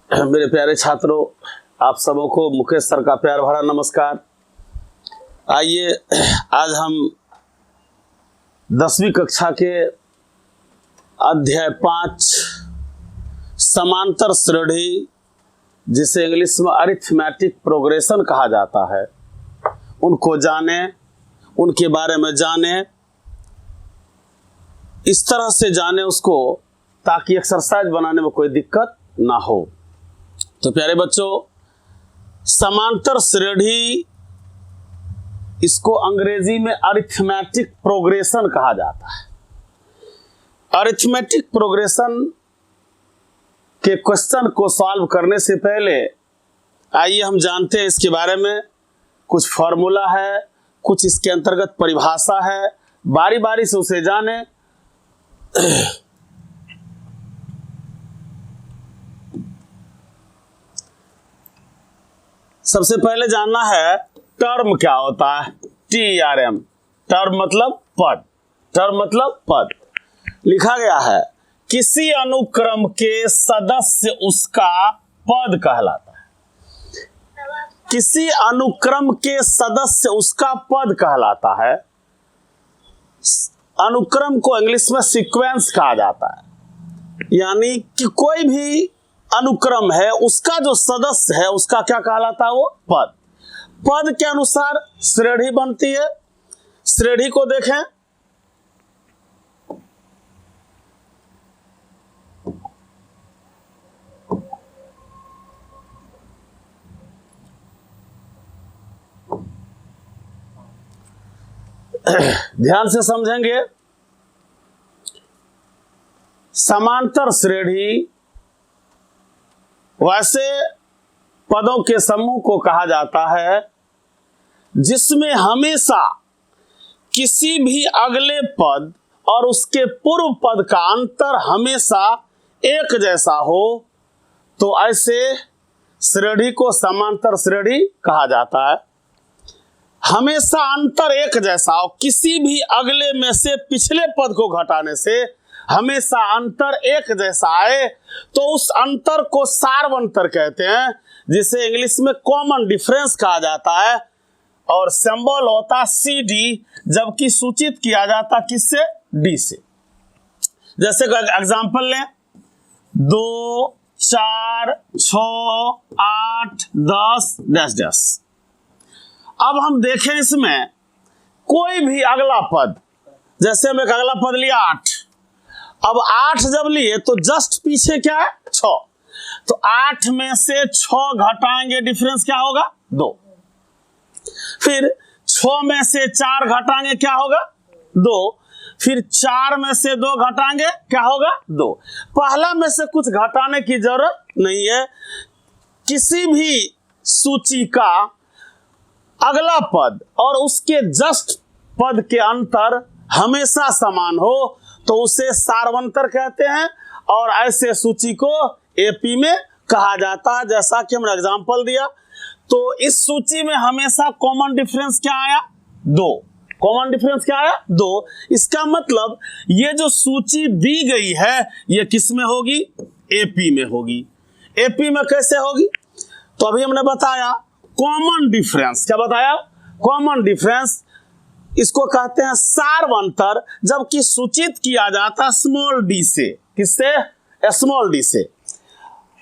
मेरे प्यारे छात्रों, आप सबों को मुकेश सर का प्यार भरा नमस्कार। आइए आज हम 10वीं कक्षा के अध्याय 5 समांतर श्रेणी, जिसे इंग्लिश में अरिथमेटिक प्रोग्रेशन कहा जाता है, उनको जाने, उनके बारे में जाने, इस तरह से जाने उसको ताकि एक्सरसाइज बनाने में कोई दिक्कत ना हो। तो प्यारे बच्चों, समांतर श्रेणी, इसको अंग्रेजी में अरिथमेटिक प्रोग्रेशन कहा जाता है। अरिथमेटिक प्रोग्रेशन के क्वेश्चन को सॉल्व करने से पहले आइए हम जानते हैं इसके बारे में। कुछ फॉर्मूला है, कुछ इसके अंतर्गत परिभाषा है, बारी बारी से उसे जाने। सबसे पहले जानना है टर्म क्या होता है। TRM, टर्म मतलब पद। टर्म मतलब पद। लिखा गया है किसी अनुक्रम के सदस्य उसका पद कहलाता है। किसी अनुक्रम के सदस्य उसका पद कहलाता है। अनुक्रम को इंग्लिश में सीक्वेंस कहा जाता है, यानी कि कोई भी अनुक्रम है उसका जो सदस्य है उसका क्या कहलाता है? वो पद। पद के अनुसार श्रेणी बनती है। श्रेणी को देखें, ध्यान से समझेंगे। समांतर श्रेणी वैसे पदों के समूह को कहा जाता है जिसमें हमेशा किसी भी अगले पद और उसके पूर्व पद का अंतर हमेशा एक जैसा हो, तो ऐसे श्रेणी को समांतर श्रेणी कहा जाता है। हमेशा अंतर एक जैसा हो, किसी भी अगले में से पिछले पद को घटाने से हमेशा अंतर एक जैसा आए, तो उस अंतर को सार्वंतर कहते हैं, जिसे इंग्लिश में कॉमन डिफरेंस कहा जाता है। और सिंबल होता CD, जबकि सूचित किया जाता किससे? D से। जैसे एग्जांपल लें, 2, 4, 6, 8, 10, 10। अब हम देखें इसमें कोई भी अगला पद, जैसे हम एक अगला पद लिया 8। अब 8 जब लिए तो जस्ट पीछे क्या है? 6। तो 8 में से 6 घटाएंगे, डिफरेंस क्या होगा? 2। फिर 6 में से 4 घटाएंगे, क्या होगा? 2। फिर 4 में से 2 घटाएंगे, क्या होगा? 2। पहला में से कुछ घटाने की जरूरत नहीं है। किसी भी सूची का अगला पद और उसके जस्ट पद के अंतर हमेशा समान हो तो उसे सार्वंतर कहते हैं, और ऐसे सूची को AP में कहा जाता है, जैसा कि हमने एग्जांपल दिया। तो इस सूची में हमेशा कॉमन डिफरेंस क्या आया? 2। कॉमन डिफरेंस क्या आया? 2। इसका मतलब ये जो सूची दी गई है ये किस में होगी? AP में होगी। AP में कैसे होगी? तो अभी हमने बताया कॉमन डिफरेंस। क्या बताया? कॉमन डिफरेंस, इसको कहते हैं सार्वंतर, जबकि सूचित किया जाता स्मॉल d से। किससे? स्मॉल d से।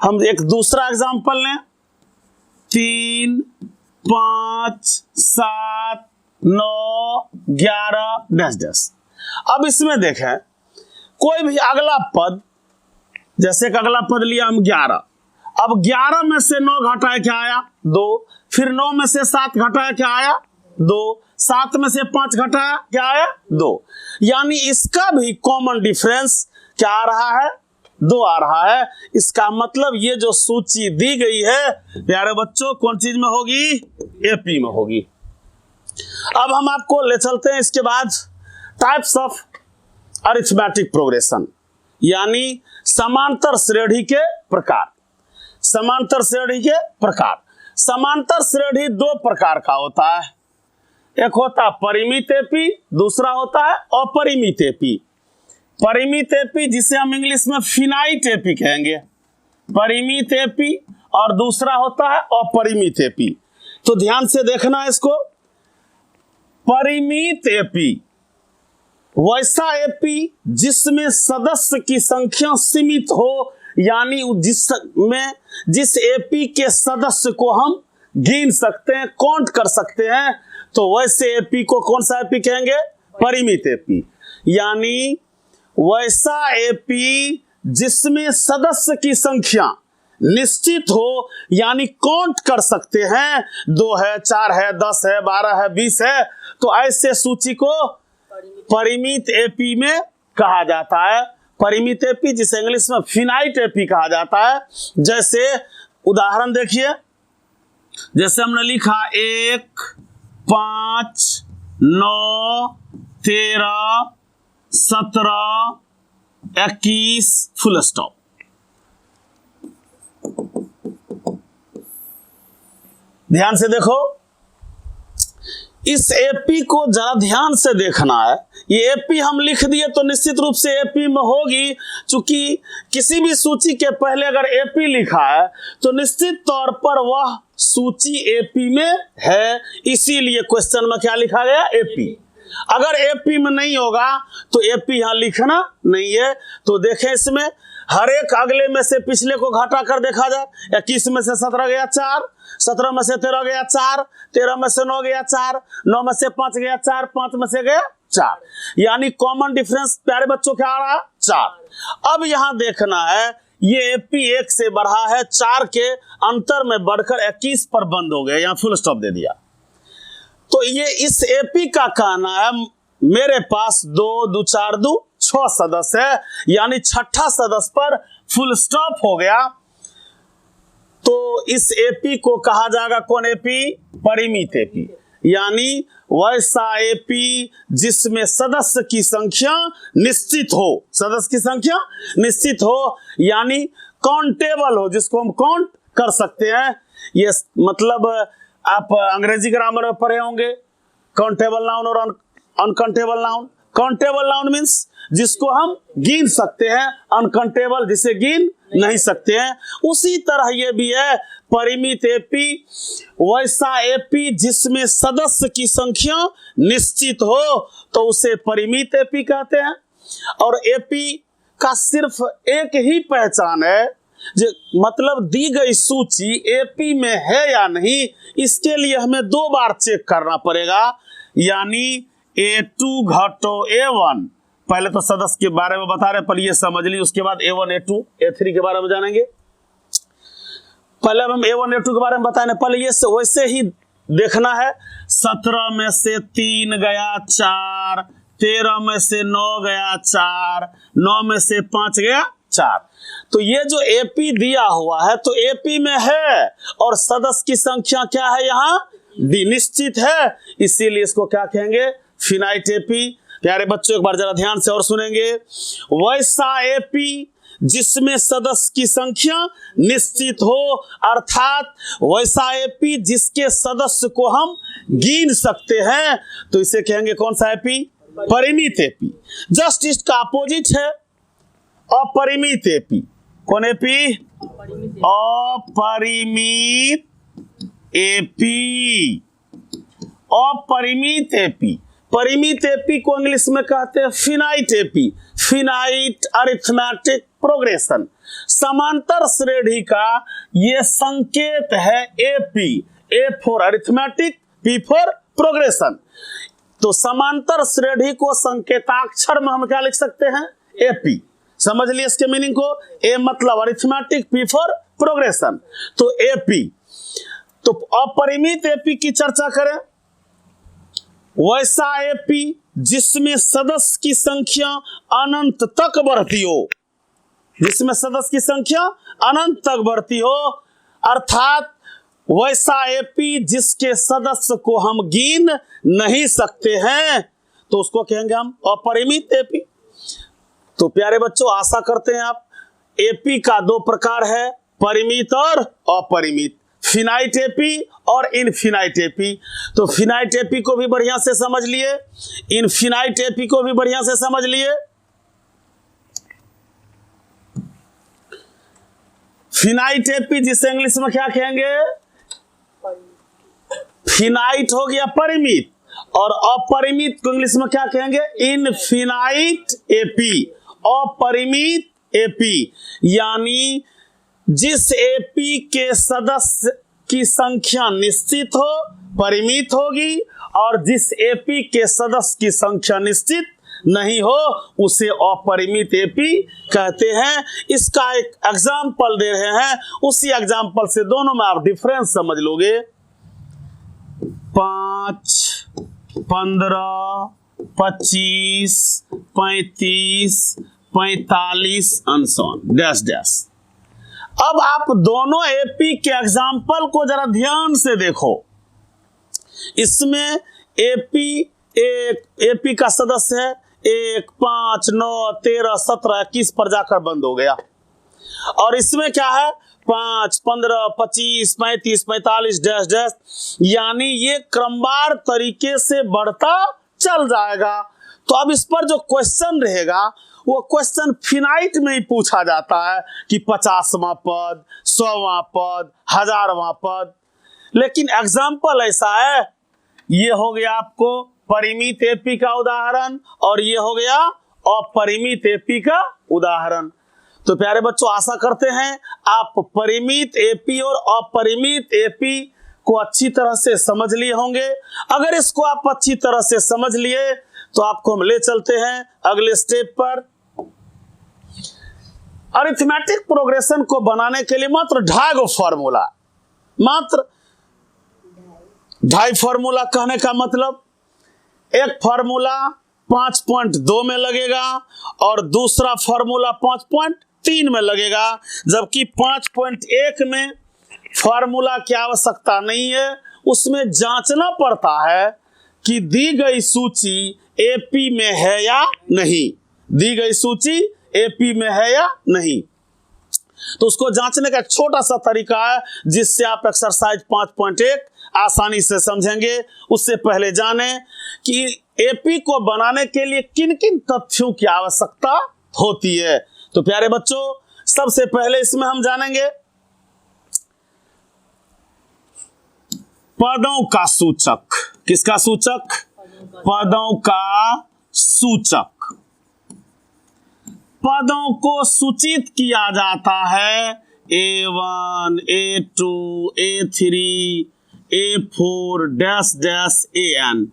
हम एक दूसरा एग्जांपल लें, 3, 5, 7, 9, 11, 10। अब इसमें देखें कोई भी अगला पद, जैसे कि अगला पद लिया हम 11। अब 11 में से 9 घटाया, क्या आया? 2। फिर 9 में से 7 घटाया, क्या आया? 2। 7 में से 5 घटाया, क्या आया? 2। यानी इसका भी कॉमन डिफरेंस क्या आ रहा है? 2 आ रहा है। इसका मतलब ये जो सूची दी गई है प्यारे बच्चों, कौन चीज में होगी? AP में होगी। अब हम आपको ले चलते हैं इसके बाद टाइप्स ऑफ अरिथमेटिक प्रोग्रेशन, यानी समांतर श्रेणी के प्रकार। समांतर श्रेणी के प्रकार। समांतर श्रेणी 2 प्रकार का होता है। एक होता है परिमित AP, दूसरा होता है अपरिमित AP। परिमित AP जिसे हम इंग्लिश में फिनाइट AP कहेंगे। परिमित एपी और दूसरा होता है अपरिमित एपी। तो ध्यान से देखना है इसको। परिमित एपी वैसा एपी जिसमें सदस्य की संख्या सीमित हो, यानी जिस एपी के सदस्य को हम गिन सकते हैं, काउंट कर सकते हैं, तो वैसे एपी को कौन सा एपी कहेंगे? परिमित एपी। यानी वैसा एपी जिसमें सदस्य की संख्या निश्चित हो, यानी काउंट कर सकते हैं, 2 है, 4 है, 10 है, 12 है, 20 है, तो ऐसे सूची को परिमित एपी में कहा जाता है। परिमित एपी जिसे इंग्लिश में फिनाइट एपी कहा जाता है। जैसे उदाहरण देखिए, जैसे हमने लिखा 1, 5, 9, 13, 17, 21 फुल स्टॉप। ध्यान से देखो, इस एपी को जरा ध्यान से देखना है। ये एपी हम लिख दिए तो निश्चित रूप से एपी में होगी, चूंकि किसी भी सूची के पहले अगर एपी लिखा है तो निश्चित तौर पर वह सूची एपी में है, इसीलिए क्वेश्चन में क्या लिखा गया? एपी। अगर एपी में नहीं होगा तो एपी यहां लिखना नहीं है। तो देखें, इसमें हर एक अगले में से पिछले को घटा कर देखा जाए। 21 में से 17 गया 4, 17 में से 13 गया 4, 13 में से 9 गया 4, 9 में से 5 गया 4, 5 में से गया 4, यानी कॉमन डिफरेंस प्यारे बच्चों क्या आ रहा? 4। अब यहां देखना है, ये एपी 1 से बढ़ा है, 4 के अंतर में बढ़कर 21 पर बंद हो गया, यहां फुल स्टॉप दे दिया। तो ये इस एपी का कहना है मेरे पास 2, 2, 4, 2, 6 सदस्य है, यानी छठा सदस्य पर फुल स्टॉप हो गया। तो इस एपी को कहा जाएगा कौन एपी? परिमित एपी। यानी वैसा एपी जिसमें सदस्य की संख्या निश्चित हो, सदस्य की संख्या निश्चित हो, यानी काउंटेबल हो, जिसको हम काउंट कर सकते हैं। ये मतलब आप अंग्रेजी ग्रामर में पढ़े होंगे, काउंटेबल नाउन और uncountable noun. Countable noun means जिसको हम गिन सकते हैं, अनकाउंटेबल जिसे गिन नहीं सकते हैं। उसी तरह ये भी है परिमित एपी, वैसा एपी जिसमें सदस्य की संख्या निश्चित हो तो उसे परिमित एपी कहते हैं। और एपी का सिर्फ एक ही पहचान है, जो मतलब दी गई सूची एपी में है या नहीं, इसके लिए हमें 2 बार चेक करना पड़ेगा। यानी A2 घटो A1, पहले तो सदस्य के बारे में बता रहे, पर ये समझ ली, उसके बाद A1 A2 A3 के बारे में जानेंगे। पहले हम A1 A2 के बारे में बताएं, पहले ये वैसे ही देखना है। 17 में से 3 गया 4, 13 में से 9 गया 4, 9 में से 5 गया 4। तो ये जो एपी दिया हुआ है तो एपी में है, और सदस्य की संख्या क्या है? यहाँ निश्चित है, इसीलिए इसको क्या कहेंगे? Finite AP. प्यारे बच्चों, एक बार जरा ध्यान से और सुनेंगे। वैसा एपी जिसमें सदस्य की संख्या निश्चित हो, अर्थात वैसा एपी जिसके सदस्य को हम गिन सकते हैं, तो इसे कहेंगे कौन सा एपी? परिमित एपी। जस्ट इसका अपोजिट है अपरिमित एपी। कौन एपी? अपरिमित एपी। अपरिमित एपी। परिमित एपी को इंग्लिश में कहते हैं finite AP, finite arithmetic progression. समांतर श्रेणी का ये संकेत है AP. A for arithmetic, P for progression. तो समांतर श्रेणी को संकेताक्षर में हम क्या लिख सकते हैं? एपी। समझ लिए इसके मीनिंग को? ए मतलब अरिथमेटिक, पी फॉर प्रोग्रेशन, तो एपी। तो अपरिमित एपी की चर्चा करें। वैसा एपी जिसमें सदस्य की संख्या अनंत तक बढ़ती हो, जिसमें सदस्य की संख्या अनंत तक बढ़ती हो, अर्थात वैसा एपी जिसके सदस्य को हम गिन नहीं सकते हैं, तो उसको कहेंगे हम अपरिमित एपी। तो प्यारे बच्चों, आशा करते हैं आप, एपी का 2 प्रकार है, परिमित और अपरिमित, फिनाइट एपी और इनफिनाइट एपी। तो फिनाइट एपी को भी बढ़िया से समझ लिए, इनफिनाइट एपी को भी बढ़िया से समझ लिए। फिनाइट एपी जिसे इंग्लिश में क्या कहेंगे, फिनाइट हो गया परिमित, और अपरिमित को इंग्लिश में क्या कहेंगे, इनफिनाइट एपी, अपरिमित एपी। यानी जिस एपी के सदस्य की संख्या निश्चित हो परिमित होगी, और जिस एपी के सदस्य की संख्या निश्चित नहीं हो उसे अपरिमित एपी कहते हैं। इसका एक एग्जाम्पल दे रहे हैं, उसी एग्जाम्पल से दोनों में आप डिफरेंस समझ लोगे। 5, 15, 25, 35, 45 अनसॉन डैश डैश। अब आप दोनों एपी के एग्जाम्पल को जरा ध्यान से देखो। इसमें एपी का सदस्य है 1, 5, 9, 13, 17, 21 पर जाकर बंद हो गया, और इसमें क्या है 5, 15, 25, 35, 45 डैश डैश, यानी ये क्रमवार तरीके से बढ़ता चल जाएगा। तो अब इस पर जो क्वेश्चन रहेगा वो क्वेश्चन फिनाइट में ही पूछा जाता है कि 50वां पद, 100वां पद, 1000वां पद। लेकिन एग्जाम्पल ऐसा है, ये हो गया आपको परिमित एपी का उदाहरण, और ये हो गया अपरिमित एपी का उदाहरण। तो प्यारे बच्चों, आशा करते हैं आप परिमित एपी और अपरिमित एपी को अच्छी तरह से समझ लिए होंगे। अगर इसको आप अच्छी तरह से समझ लिए तो आपको हम ले चलते हैं अगले स्टेप पर। अरिथमेटिक प्रोग्रेशन को बनाने के लिए मात्र 2.5 फॉर्मूला, मात्र 2.5 फॉर्मूला कहने का मतलब, एक फॉर्मूला 5.2 में लगेगा और दूसरा फॉर्मूला 5.3 में लगेगा, जबकि 5.1 में फॉर्मूला की आवश्यकता नहीं है। उसमें जांचना पड़ता है कि दी गई सूची एपी में है या नहीं, दी गई सूची एपी में है या नहीं। तो उसको जांचने का एक छोटा सा तरीका है जिससे आप एक्सरसाइज 5.1 आसानी से समझेंगे। उससे पहले जानें कि एपी को बनाने के लिए किन किन तथ्यों की आवश्यकता होती है। तो प्यारे बच्चों, सबसे पहले इसमें हम जानेंगे पदों का सूचक। किसका सूचक? पदों का सूचक। पदों को सूचित किया जाता है A1, A2, A3, A4 dash dash AN,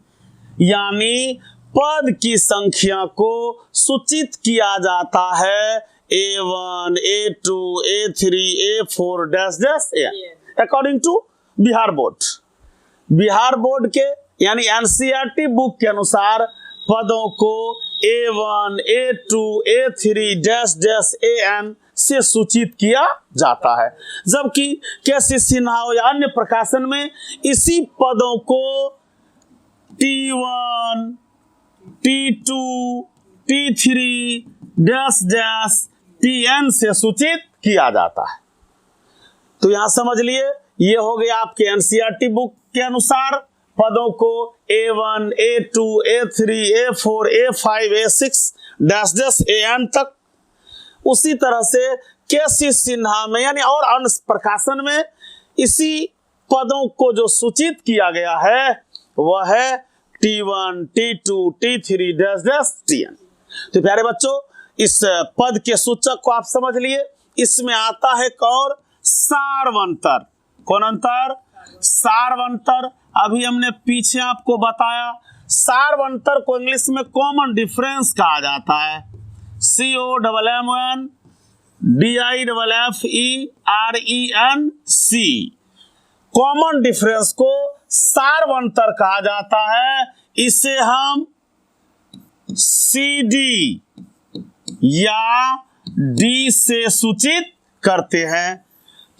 यानी पद की संख्या को सूचित किया जाता है A1, A2, A3, A4 dash dash AN according to Bihar board. Bihar board के यानी एनसीईआरटी बुक के अनुसार पदों को A1, A2, A3 dash dash AN से सूचित किया जाता है, जबकि केसी सिन्हा या अन्य प्रकाशन में इसी पदों को T1, T2, T3 dash dash TN से सूचित किया जाता है। तो यहां समझ लिए, ये हो गया आपके एनसीईआरटी बुक के अनुसार पदों को A1, A2, A3, A4, A5, A6 dash dash AN तक। उसी तरह से केसी सिन्हा में यानी और अन्य प्रकाशन में इसी पदों को जो सूचित किया गया है वह है T1, T2, T3 dash dash TN। तो प्यारे बच्चों, इस पद के सूचक को आप समझ लिए। इसमें आता है और सार्वंतर। कौन अंतर? सार्वंतर। अभी हमने पीछे आपको बताया, सार्वंतर को इंग्लिश में कॉमन डिफरेंस कहा जाता है। COMMON DIFFERENC। कॉमन डिफरेंस को सार्वंतर कहा जाता है। इसे हम CD या D से सूचित करते हैं।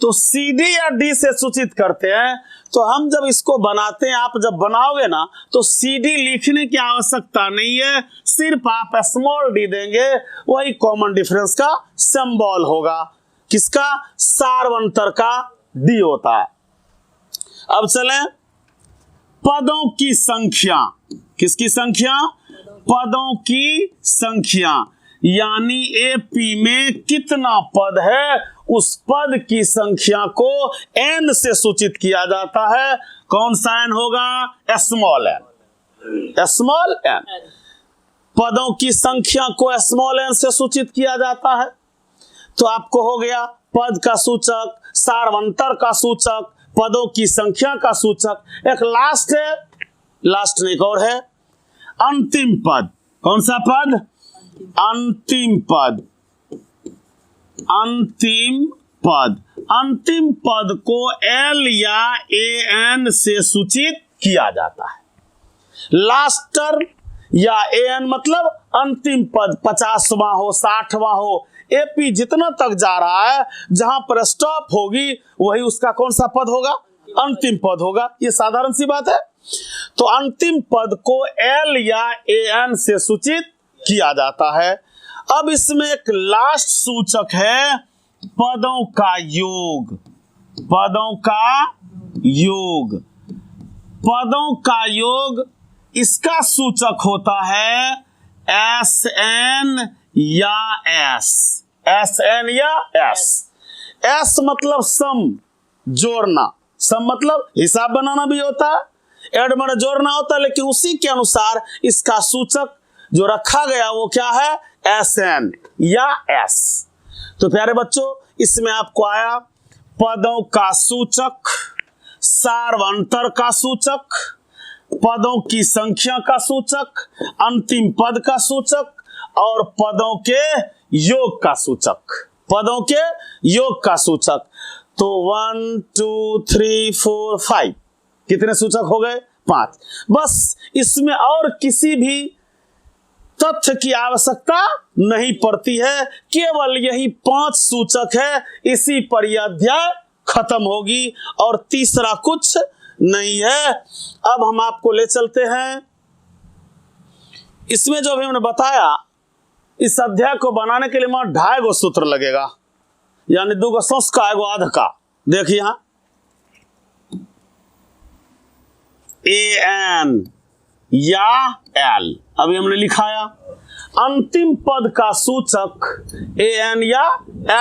तो CD या D से सूचित करते हैं। तो हम जब इसको बनाते हैं, आप जब बनाओगे ना तो CD लिखने की आवश्यकता नहीं है, सिर्फ आप स्मॉल d देंगे, वही कॉमन डिफरेंस का सिंबल होगा। किसका? सार्वंतर का D होता है। अब चलें पदों की संख्या। किसकी संख्या? पदों की संख्या, यानी एपी में कितना पद है उस पद की संख्या को n से सूचित किया जाता है। कौन सा n होगा? Small n। स्मॉल n पदों की संख्या को स्मॉल n से सूचित किया जाता है। तो आपको हो गया पद का सूचक, सार्वंतर का सूचक, पदों की संख्या का सूचक। एक लास्ट है, लास्ट नहीं, एक और है अंतिम पद। कौन सा पद? अंतिम पद। अंतिम पद, अंतिम पद को l या an से सूचित किया जाता है। लास्टर या an मतलब अंतिम पद, 50वां हो, 60वां हो, एपी जितना तक जा रहा है, जहां पर स्टॉप होगी वही उसका कौन सा पद होगा? अंतिम पद होगा। ये साधारण सी बात है। तो अंतिम पद को l या an से सूचित किया जाता है। अब इसमें एक लास्ट सूचक है पदों का योग। पदों का योग, पदों का योग, इसका सूचक होता है SN या S। SN या S। S मतलब सम, जोड़ना। सम मतलब हिसाब बनाना भी होता है, ऐड में जोड़ना होता है, लेकिन उसी के अनुसार इसका सूचक जो रखा गया वो क्या है? SN या S। तो प्यारे बच्चों, इसमें आपको आया पदों का सूचक, सार्वंतर का सूचक, पदों की संख्या का सूचक, अंतिम पद का सूचक और पदों के योग का सूचक। पदों के योग का सूचक। तो 1 2 3 4 5 कितने सूचक हो गए? 5। बस इसमें और किसी भी तथ्य की आवश्यकता नहीं पड़ती है, केवल यही 5 सूचक है। इसी पर यह अध्याय खत्म होगी और तीसरा कुछ नहीं है। अब हम आपको ले चलते हैं, इसमें जो अभी हमने बताया, इस अध्याय को बनाने के लिए हमारा 2.5 सूत्र लगेगा, यानी 2 सौस का 1 आध का। देखिए यहां an या l, अभी हमने लिखाया अंतिम पद का सूचक an या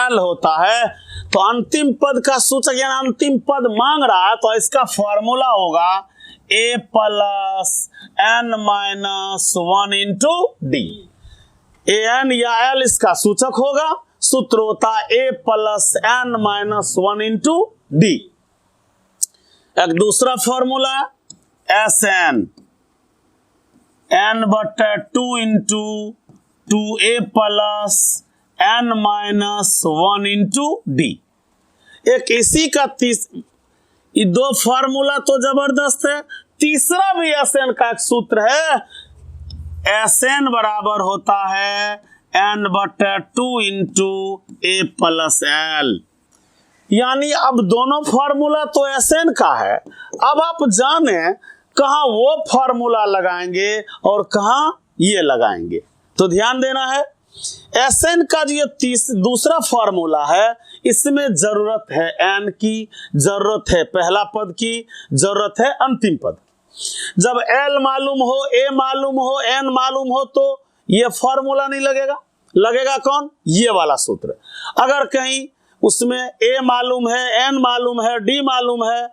l होता है। तो अंतिम पद का सूचक यानी अंतिम पद मांग रहा है, तो इसका फॉर्मूला होगा a plus n minus 1 into D. an या l इसका सूचक होगा, सूत्र होता है a plus n minus 1 into D. एक दूसरा फॉर्मूला Sn, n बटे 2 into 2a plus n minus 1 into D. एक इसी का ये 2 फॉर्मूला तो जबरदस्त है। तीसरा भी Sn का एक सूत्र है, Sn बराबर होता है n बटे 2 इंटू a प्लस l। यानी अब दोनों फॉर्मूला तो Sn का है। अब आप जाने कहां वो फॉर्मूला लगाएंगे और कहां ये लगाएंगे, तो ध्यान देना है। Sn का जो दूसरा फॉर्मूला है, इसमें जरूरत है n की, जरूरत है पहला पद की, जरूरत है अंतिम पद। जब l मालूम हो, a मालूम हो, n मालूम हो, तो ये फॉर्मूला नहीं लगेगा। लगेगा कौन? ये वाला सूत्र। अगर कहीं उसमें a मालूम है, n मालूम है, d मालूम है,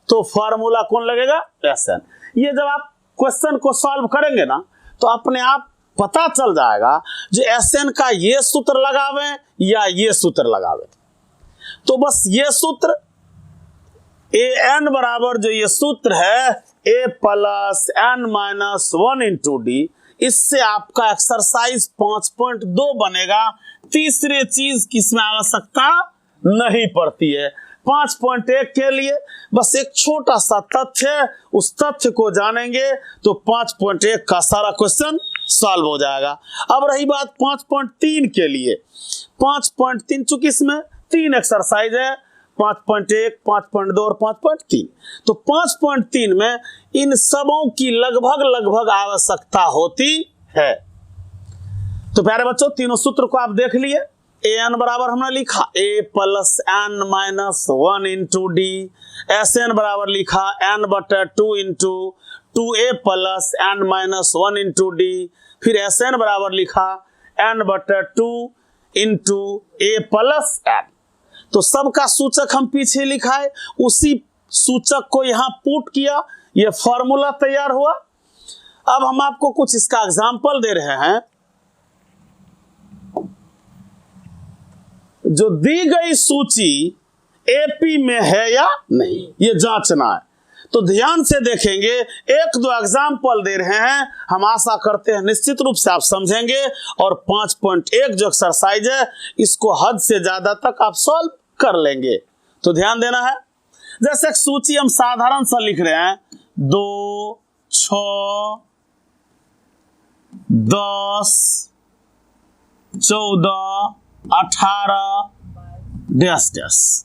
तो फॉर्मूला कौन लगेगा? Sn। ये जब आप क्वेश्चन को सॉल्व करेंगे ना, तो अपने आप पता चल जाएगा जो Sn का ये सूत्र लगावे या ये सूत्र लगावे। तो बस ये सूत्र an बराबर जो ये सूत्र है a plus n minus 1 into D, इससे आपका एक्सरसाइज 5.2 बनेगा। तीसरी चीज किसमें आवश्यकता नहीं पड़ती है। 5.1 के लिए बस एक छोटा सा तथ्य है, उस तथ्य को जानेंगे तो 5.1 का सारा क्वेश्चन सॉल्व हो जाएगा। अब रही बात 5.3 के लिए। 5.3 चूंकि इसमें 3 एक्सरसाइज है, 5.1, 5.2 और 5.3। तो 5.3 में इन सबों की लगभग आवश्यकता होती है। तो प्यारे बच्चों, तीनों सूत्र को आप देख लिए। an बराबर हमने लिखा a plus n minus 1 into D. Sn बराबर लिखा n बटे 2 into 2a plus n minus 1 into D. फिर Sn बराबर लिखा n बटे 2 इंटू a प्लस n। तो सबका सूचक हम पीछे लिखा है, उसी सूचक को यहां पुट किया, ये फॉर्मूला तैयार हुआ। अब हम आपको कुछ इसका एग्जाम्पल दे रहे हैं। जो दी गई सूची एपी में है या नहीं, ये जांचना है। तो ध्यान से देखेंगे, एक दो एग्जाम्पल दे रहे हैं, हम आशा करते हैं निश्चित रूप से आप समझेंगे। और 5.1 जो एक्सरसाइज है, इसको हद से ज्यादा तक आप सॉल्व कर लेंगे। तो ध्यान देना है। जैसे एक सूची हम साधारण सा लिख रहे हैं, 2, 6, 10, 14, 18 डैश डैश।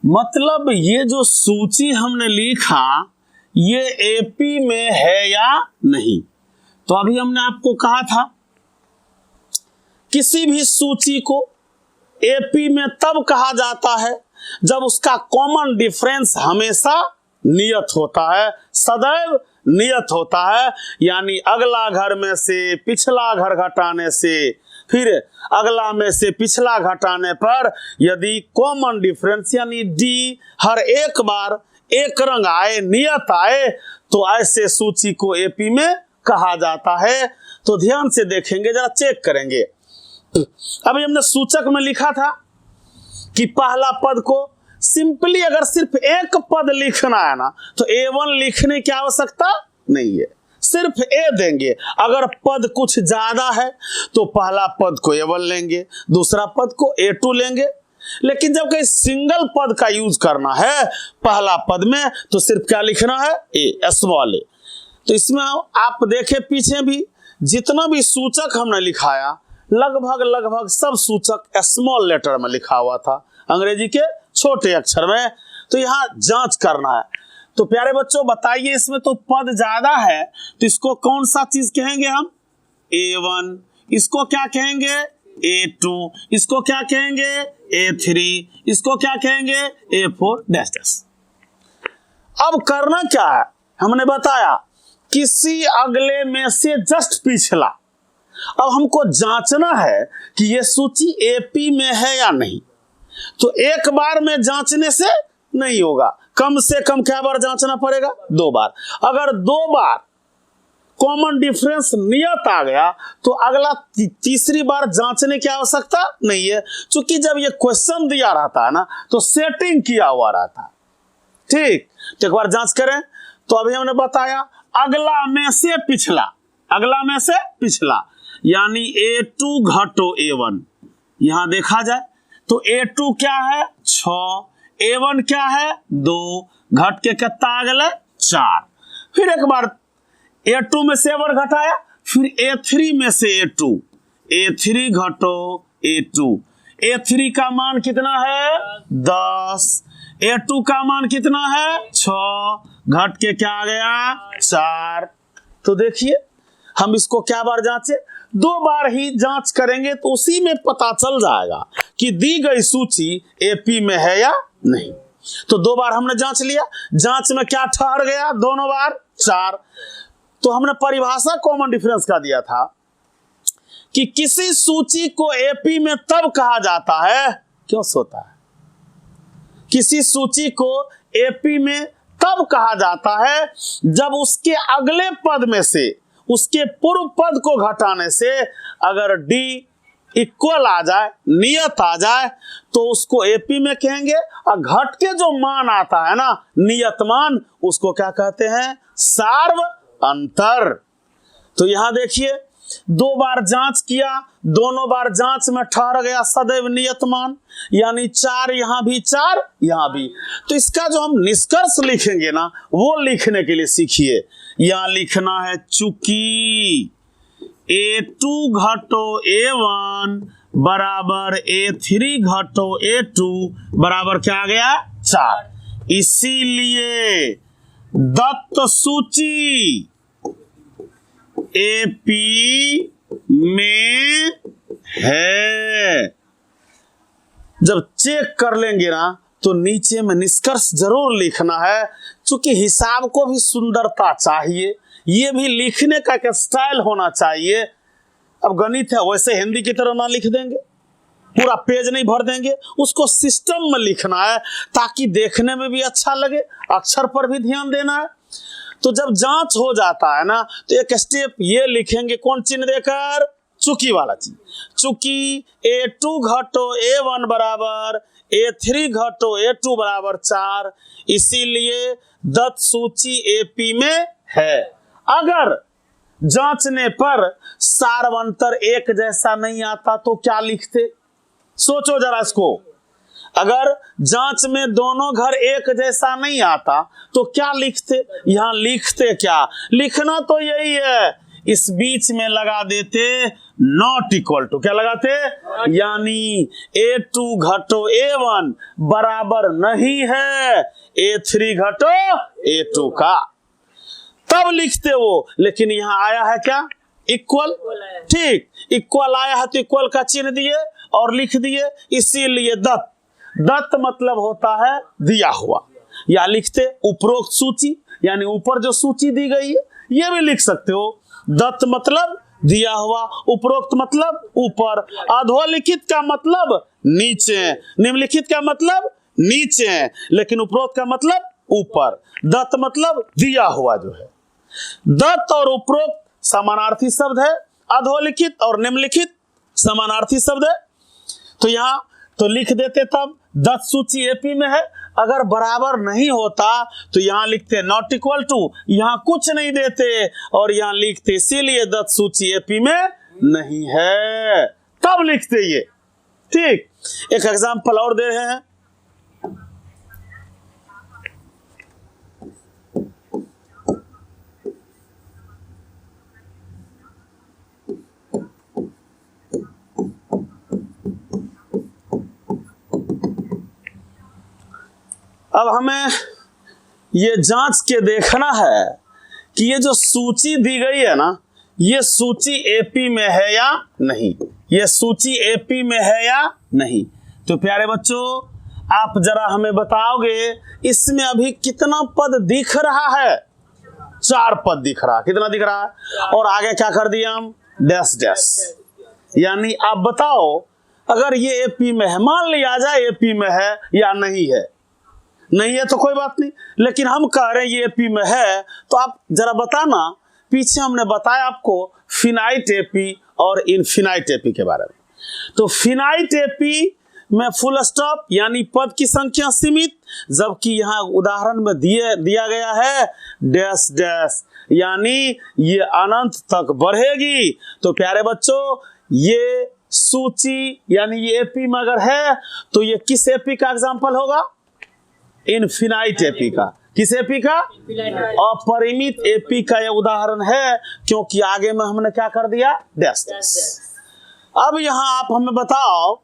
मतलब ये जो सूची हमने लिखा, ये एपी में है या नहीं। तो अभी हमने आपको कहा था, किसी भी सूची को एपी में तब कहा जाता है जब उसका कॉमन डिफरेंस हमेशा नियत होता है, सदैव नियत होता है। यानी अगला घर में से पिछला घर घटाने से, फिर अगला में से पिछला घटाने पर यदि कॉमन डिफरेंस यानी डी हर एक बार एक रंग आए, नियत आए, तो ऐसे सूची को एपी में कहा जाता है। तो ध्यान से देखेंगे, जरा चेक करेंगे। अभी हमने सूचक में लिखा था कि पहला पद को सिंपली अगर सिर्फ एक पद लिखना है ना, तो A1 लिखने की आवश्यकता नहीं है, सिर्फ ए देंगे। अगर पद कुछ ज्यादा है तो पहला पद को A1 लेंगे, दूसरा पद को A2 लेंगे। लेकिन जब कहीं सिंगल पद का यूज करना है पहला पद में, तो सिर्फ क्या लिखना है, ए, स्मॉल ए। तो इसमें आप देखें पीछे भी जितना भी सूचक हमने लिखाया, लगभग सब सूचक स्मॉल लेटर में लिखा हुआ था, अंग्रेजी के छोटे अक्षर में। तो यहाँ जांच करना है। तो प्यारे बच्चों बताइए, इसमें तो पद ज्यादा है, तो इसको कौन सा चीज कहेंगे हम, A1। इसको क्या कहेंगे, A2। इसको क्या कहेंगे, A3। इसको क्या कहेंगे, A4 डैश डैश। अब करना क्या है, हमने बताया किसी अगले में से जस्ट पिछला। अब हमको जांचना है कि ये सूची एपी में है या नहीं। तो एक बार में जांचने से नहीं होगा, कम से कम क्या बार जांचना पड़ेगा, 2 बार। अगर 2 बार कॉमन डिफरेंस नियत आ गया, तो अगला तीसरी बार जांचने की आवश्यकता नहीं है, क्योंकि जब ये क्वेश्चन दिया रहता है ना, तो सेटिंग किया हुआ रहता है। ठीक, तो एक बार जांच करें। तो अभी हमने बताया अगला में से पिछला, अगला में से पिछला, यानी A2 घटो A1। यहां देखा जाए तो A2 क्या है, 6, A1 क्या है, 2, घट के कितना आ गया, 4। फिर एक बार A2 में से A1 घटाया, फिर A3 में से A2, A3 घटो A2। A3 का मान कितना है, 10। A2 का मान कितना है, 6, घट के क्या आ गया, 4। तो देखिए हम इसको क्या बार जांचे, 2 बार ही जांच करेंगे, तो उसी में पता चल जाएगा कि दी गई सूची एपी में है या नहीं। तो 2 बार हमने जांच लिया, जांच में क्या ठहर गया, दोनों बार 4। तो हमने परिभाषा कॉमन डिफरेंस का दिया था कि किसी सूची को एपी में तब कहा जाता है, क्यों सोता है, किसी सूची को एपी में तब कहा जाता है जब उसके अगले पद में से उसके पूर्व पद को घटाने से अगर डी इक्वल आ जाए, नियत आ जाए, तो उसको एपी में कहेंगे। और घट के जो मान आता है ना, नियत मान, उसको क्या कहते हैं, सार्व अंतर। तो यहां देखिए 2 बार जांच किया, दोनों बार जांच में ठहर गया सदैव नियत मान, यानी 4 यहां भी, 4 यहां भी। तो इसका जो हम निष्कर्ष लिखेंगे ना, वो लिखने के लिए सीखिए। यहां लिखना है चूंकि A2 घटो A1 बराबर A3 घटो A2 बराबर क्या आ गया, 4। इसीलिए दत्त सूची एपी में है। जब चेक कर लेंगे ना, तो नीचे में निष्कर्ष जरूर लिखना है, क्योंकि हिसाब को भी सुंदरता चाहिए, ये भी लिखने का एक स्टाइल होना चाहिए। अब गणित है, वैसे हिंदी की तरह ना लिख देंगे, पूरा पेज नहीं भर देंगे, उसको सिस्टम में लिखना है ताकि देखने में भी अच्छा लगे, अक्षर पर भी ध्यान देना है। तो जब जांच हो जाता है ना तो एक स्टेप ये लिखेंगे, कौन चिन्ह देकर, चूकी वाला चीज। चूंकि A2 घटो A1 बराबर A3 घटो A2 बराबर 4, इसीलिए दत्त सूची AP में है। अगर जांचने पर सारवंतर एक जैसा नहीं आता तो क्या लिखते, सोचो जरा इसको। अगर जांच में दोनों घर एक जैसा नहीं आता तो क्या लिखते, यहां लिखते क्या, लिखना तो यही है, इस बीच में लगा देते नॉट इक्वल टू, क्या लगाते, यानी A2 घटो A1 बराबर नहीं है A3 घटो A2 का, तब लिखते वो। लेकिन यहां आया है क्या, इक्वल, ठीक, इक्वल आया है तो इक्वल का चिन्ह दिए और लिख दिए, इसीलिए दत्त, दत्त मतलब होता है दिया हुआ, या लिखते उपरोक्त सूची, यानी ऊपर जो सूची दी गई है, ये भी लिख सकते हो। दत्त मतलब दिया हुआ, उपरोक्त मतलब ऊपर, अधोलिखित का मतलब नीचे, निम्नलिखित का मतलब नीचे, लेकिन उपरोक्त का मतलब ऊपर। दत्त मतलब दिया हुआ जो है। दत्त और उपरोक्त समानार्थी शब्द है, अधोलिखित और निम्नलिखित समानार्थी शब्द है। तो यहां तो लिख देते तब दत्त सूची एपी में है, अगर बराबर नहीं होता तो यहां लिखते नॉट इक्वल टू, यहां कुछ नहीं देते और यहां लिखते इसीलिए दत्त सूची एपी में नहीं है, तब लिखते ये, ठीक। एक एग्जांपल और दे रहे हैं, अब हमें ये जांच के देखना है कि ये जो सूची दी गई है ना, ये सूची एपी में है या नहीं, ये सूची एपी में है या नहीं। तो प्यारे बच्चों, आप जरा हमें बताओगे इसमें अभी कितना पद दिख रहा है, 4 पद दिख रहा, कितना दिख रहा है, और आगे क्या कर दिया हम, डैश डैश, यानी आप बताओ अगर ये एपी में है, मान लिया जाए एपी में है या नहीं है, नहीं है तो कोई बात नहीं, लेकिन हम कह रहे हैं ये एपी में है, तो आप जरा बताना, पीछे हमने बताया आपको फिनाइट एपी और इनफिनाइट एपी के बारे में। तो फिनाइट एपी में फुल स्टॉप यानी पद की संख्या सीमित, जबकि यहाँ उदाहरण में दिया गया है डैश डैश, यानी ये अनंत तक बढ़ेगी। तो प्यारे बच्चों, ये सूची यानी ये एपी में अगर है तो ये किस एपी का एग्जाम्पल होगा, इनफिनाइट एपी का। किस एपी का, अपरिमित एपी का यह उदाहरण है, क्योंकि आगे में हमने क्या कर दिया, डैश डैश। अब यहां आप हमें बताओ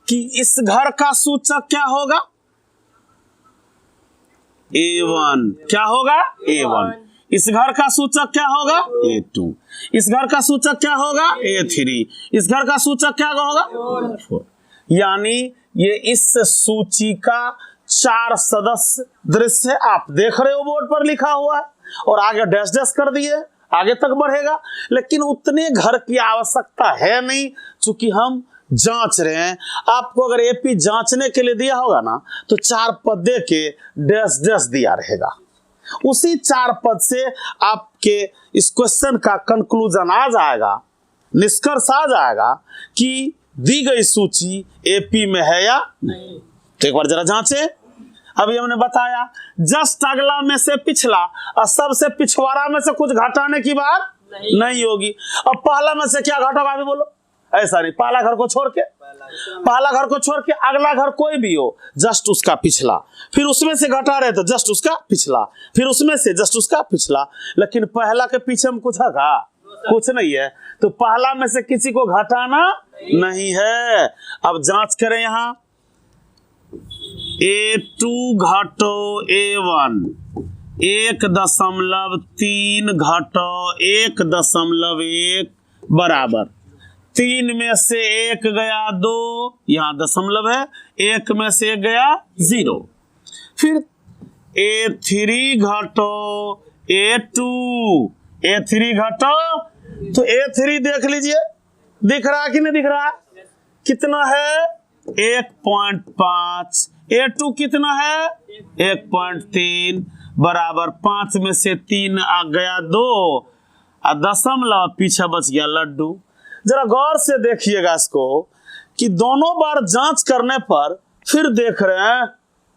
कि इस घर का सूचक क्या होगा, A1, क्या होगा, A1। इस घर का सूचक क्या होगा, A2। इस घर का सूचक क्या होगा, A3। इस घर का सूचक क्या होगा, 4। यानी ये इस सूची का 4 सदस्य दृश्य है, आप देख रहे हो बोर्ड पर लिखा हुआ है, और आगे डैश डैश कर दिए, आगे तक बढ़ेगा। लेकिन उतने घर की आवश्यकता है नहीं, चूंकि हम जांच रहे हैं। आपको अगर एपी जांचने के लिए दिया होगा ना तो 4 पद दे के डैश डैश दिया रहेगा, उसी 4 पद से आपके इस क्वेश्चन का कंक्लूजन आ जाएगा, निष्कर्ष आ जाएगा कि दी गई सूची एपी में है या नहीं। तो एक बार जरा जांचे। अभी हमने बताया जस्ट अगला में से पिछला और सबसे पिछवाड़ा में से कुछ घटाने की बात नहीं होगी। अब पहला में से क्या घटोगा, अभी बोलो, ऐसा नहीं, पहला घर को छोड़ के, पहला घर को छोड़ के अगला घर कोई भी हो, जस्ट उसका पिछला, फिर उसमें से घटा रहे तो जस्ट उसका पिछला, फिर उसमें से जस्ट उसका पिछला। लेकिन पहला के पीछे में कुछ है का, कुछ नहीं है, तो पहला में से किसी को घटाना नहीं है। अब जांच करें, यहां A2 घटो A1 1.3 घटो 1.1 बराबर 3 में से 1 गया 2, यहां दशमलव है, 1 में से 1 गया 0। फिर A3 घटो A2 A3 घटो, तो A3 देख लीजिए, दिख रहा है कि नहीं दिख रहा है, कितना है 1.5, A2 कितना है 1.3 बराबर 5 में से 3 आ गया 2 और दशमलव पीछे बच गया लड्डू। जरा गौर से देखिएगा इसको कि दोनों बार जांच करने पर फिर देख रहे हैं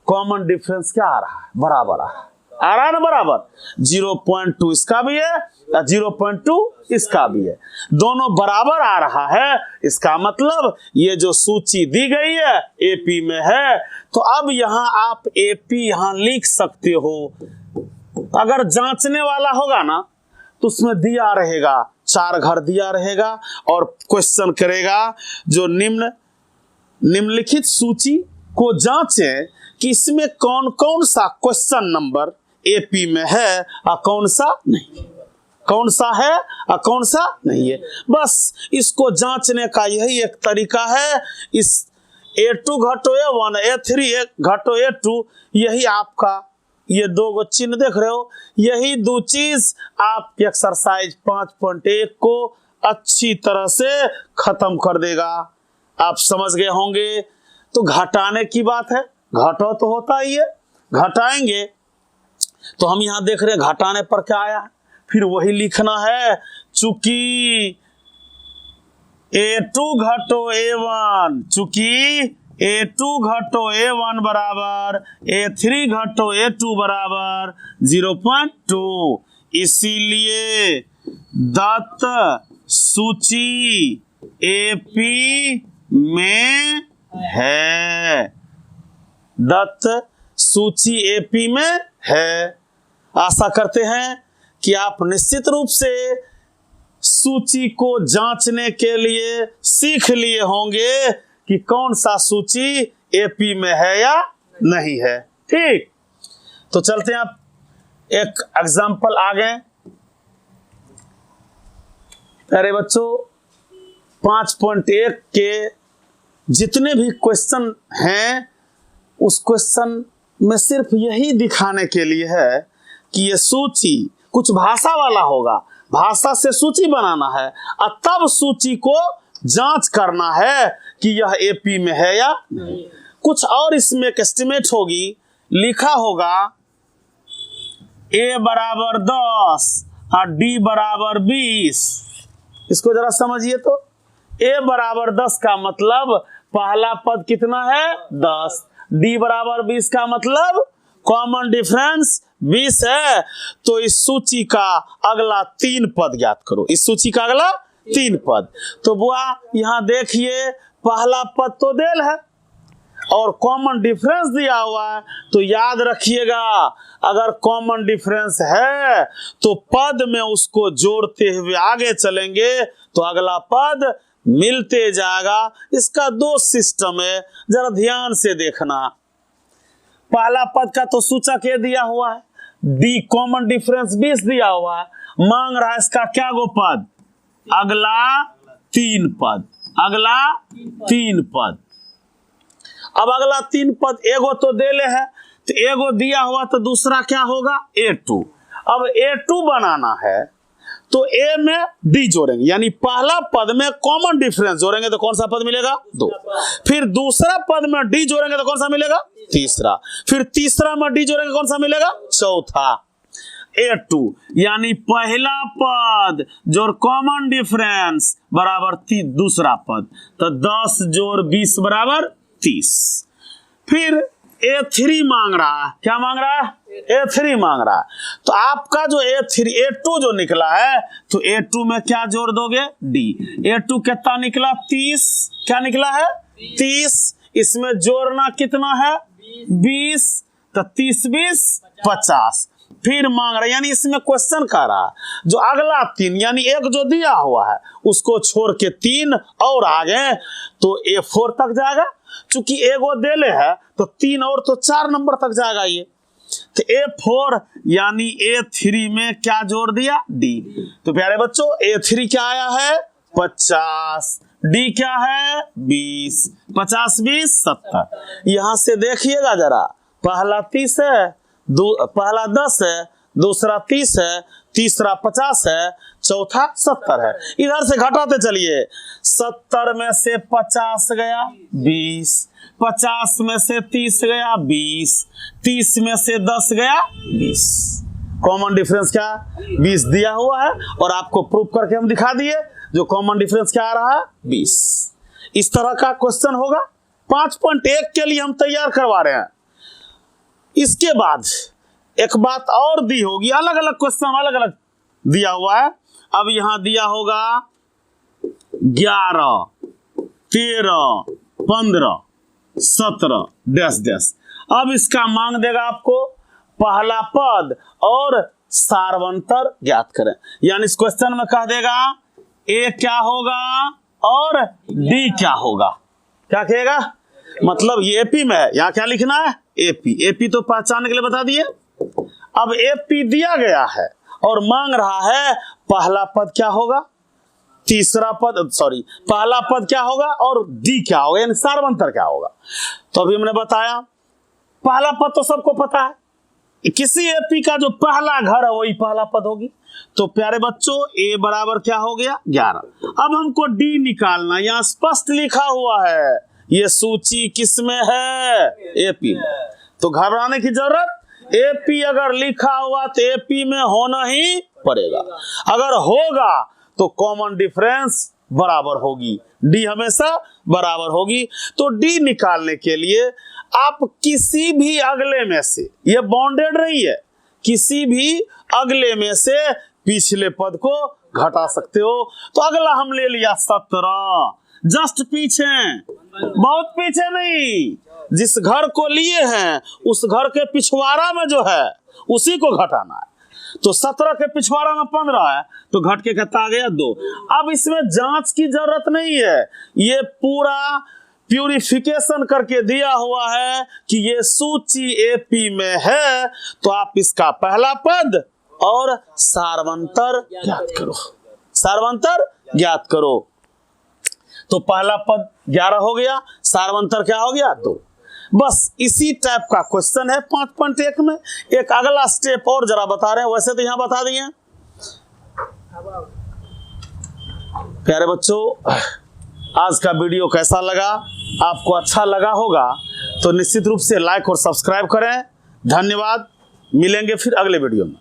कॉमन डिफरेंस क्या आ रहा है, बराबर आ रहा है ना, बराबर 0.2 इसका भी है और 0.2 इसका भी है, दोनों बराबर आ रहा है। इसका मतलब ये जो सूची दी गई है एपी में है, तो अब यहां आप एपी यहां लिख सकते हो। अगर जांचने वाला होगा ना तो उसमें दिया रहेगा 4 घर दिया रहेगा और क्वेश्चन करेगा जो निम्नलिखित सूची को जांचें कि इसमें कौन कौन सा क्वेश्चन नंबर एपी में है और कौन सा नहीं, कौन सा है और कौन सा नहीं है। बस इसको जांचने का यही एक तरीका है। इस A2 घटो A1, A3 घटो A2, यही आपका ये 2 चिन्ह देख रहे हो, यही 2 चीज आप एक्सरसाइज 5.1 को अच्छी तरह से खत्म कर देगा। आप समझ गए होंगे। तो घटाने की बात है, घटाओ तो होता ही है, घटाएंगे तो हम यहां देख रहे हैं घटाने पर क्या आया, फिर वही लिखना है। चूंकि A2 घटो A1, चूंकि A2 घटो A1 बराबर A3 घटो A2 बराबर 0.2, इसीलिए दत्त सूची एपी में है, दत्त सूची एपी में है। आशा करते हैं कि आप निश्चित रूप से सूची को जांचने के लिए सीख लिए होंगे कि कौन सा सूची एपी में है या नहीं है। ठीक, तो चलते हैं, आप एक एग्जाम्पल आ गए प्यारे बच्चों। 5.1 के जितने भी क्वेश्चन हैं उस क्वेश्चन में सिर्फ यही दिखाने के लिए है कि ये सूची कुछ भाषा वाला होगा, भाषा से सूची बनाना है और तब सूची को जांच करना है कि यह एपी में है या नहीं। कुछ और इसमें एक एस्टिमेट होगी, लिखा होगा A बराबर 10 और D बराबर 20। इसको जरा समझिए तो, A बराबर 10 का मतलब पहला पद कितना है 10, D बराबर 20 का मतलब कॉमन डिफरेंस 20 है। तो इस सूची का अगला 3 पद ज्ञात करो, इस सूची का अगला 3 पद। तो बुआ यहां देखिए पहला पद तो देल है और कॉमन डिफरेंस दिया हुआ है, तो याद रखिएगा अगर कॉमन डिफरेंस है तो पद में उसको जोड़ते हुए आगे चलेंगे तो अगला पद मिलते जाएगा। इसका 2 सिस्टम है, जरा ध्यान से देखना। पहला पद का तो सूचक ये दिया हुआ है, डी कॉमन डिफरेंस 20 दिया हुआ है, मांग रहा है इसका क्या गो पद, अगला 3 पद, अगला 3 पद। अब अगला 3 पद एगो तो देले है, तो एगो दिया हुआ तो दूसरा क्या होगा A2। अब A2 बनाना है तो A में D जोड़ेंगे, यानी पहला पद में कॉमन डिफरेंस जोड़ेंगे तो कौन सा पद मिलेगा 2, फिर दूसरा पद में D जोड़ेंगे तो कौन सा मिलेगा तीसरा, फिर तीसरा में D जोड़ेंगे कौन सा मिलेगा चौथा, A2। यानी पहला पद जोड़ कॉमन डिफरेंस बराबर दूसरा पद, तो 10 जोड़ 20 बराबर 30। फिर A3 मांग रहा है, क्या मांग रहा है A3 मांग रहा है। तो आपका जो A2 जो निकला है तो A2 में क्या जोड़ दोगे D। A2 कितना निकला 30, क्या निकला है 30, इसमें जोड़ना कितना है 20, तो 30 20 50। फिर मांग रहा है, यानी इसमें क्वेश्चन कर रहा है जो अगला 3 यानी एक जो दिया हुआ है उसको छोड़ के 3 और आगे तो A4 तक जाएगा। चूंकि एगो देले है तो 3 और तो 4 नंबर तक जाएगा ये, तो A4 यानी A3 में क्या जोड़ दिया D। तो प्यारे बच्चों A3 क्या आया है 50, D क्या है 20, 50 20 70। यहां से देखिएगा जरा, पहला 30 है, पहला 10 है, दूसरा 30 है, तीसरा 50 है, चौथा 70 है। इधर से घटाते चलिए, 70 में से 50 गया 20, 50 में से 30 गया 20, 30 में से 10 गया 20। कॉमन डिफरेंस क्या 20 दिया हुआ है और आपको प्रूफ करके हम दिखा दिए जो कॉमन डिफरेंस क्या आ रहा है 20। इस तरह का क्वेश्चन होगा 5.1 के लिए हम तैयार करवा रहे हैं। इसके बाद एक बात और दी होगी, अलग अलग क्वेश्चन अलग अलग दिया हुआ है। अब यहां दिया होगा 11, 13, 15, 17 डैश डैश। अब इसका मांग देगा आपको पहला पद और सार्वंतर ज्ञात करें। यानी इस क्वेश्चन में कह देगा ए क्या होगा और डी क्या होगा। क्या कहेगा, मतलब ये एपी में है, यहां क्या लिखना है एपी। एपी तो पहचानने के लिए बता दिए। अब एपी दिया गया है और मांग रहा है पहला पद क्या होगा, तीसरा पद सॉरी पहला पद क्या होगा और डी क्या होगा, यानी सार्वंतर क्या होगा। तो अभी हमने बताया पहला पद तो सबको पता है, किसी एपी का जो पहला घर है वही पहला पद होगी। तो प्यारे बच्चों ए बराबर क्या हो गया 11। अब हमको डी निकालना, यहां स्पष्ट लिखा हुआ है ये सूची किसमें है एपी में। तो घबराने की जरूरत, एपी अगर लिखा हुआ तो एपी में होना ही पड़ेगा। अगर होगा तो कॉमन डिफरेंस बराबर होगी, डी हमेशा बराबर होगी। तो डी निकालने के लिए आप किसी भी अगले में से, ये बाउंडेड नहीं है, किसी भी अगले में से पिछले पद को घटा सकते हो। तो अगला हम ले लिया 17, जस्ट पीछे, बहुत पीछे नहीं, जिस घर को लिए हैं उस घर के पिछवाड़ा में जो है उसी को घटाना है। तो 17 के पिछवाड़ा में 15 है तो घट के कितना आ गया 2। अब इसमें जांच की जरूरत नहीं है, ये पूरा प्यूरिफिकेशन करके दिया हुआ है कि ये सूची एपी में है। तो आप इसका पहला पद और सार्वंतर ज्ञात करो, सार्वंतर ज्ञात करो। तो पहला पद 11 हो गया, सार्वंतर क्या हो गया 2। बस इसी टाइप का क्वेश्चन है 5.1 में। एक अगला स्टेप और जरा बता रहे हैं, वैसे तो यहां बता दिए। प्यारे बच्चों, आज का वीडियो कैसा लगा, आपको अच्छा लगा होगा तो निश्चित रूप से लाइक और सब्सक्राइब करें। धन्यवाद, मिलेंगे फिर अगले वीडियो में।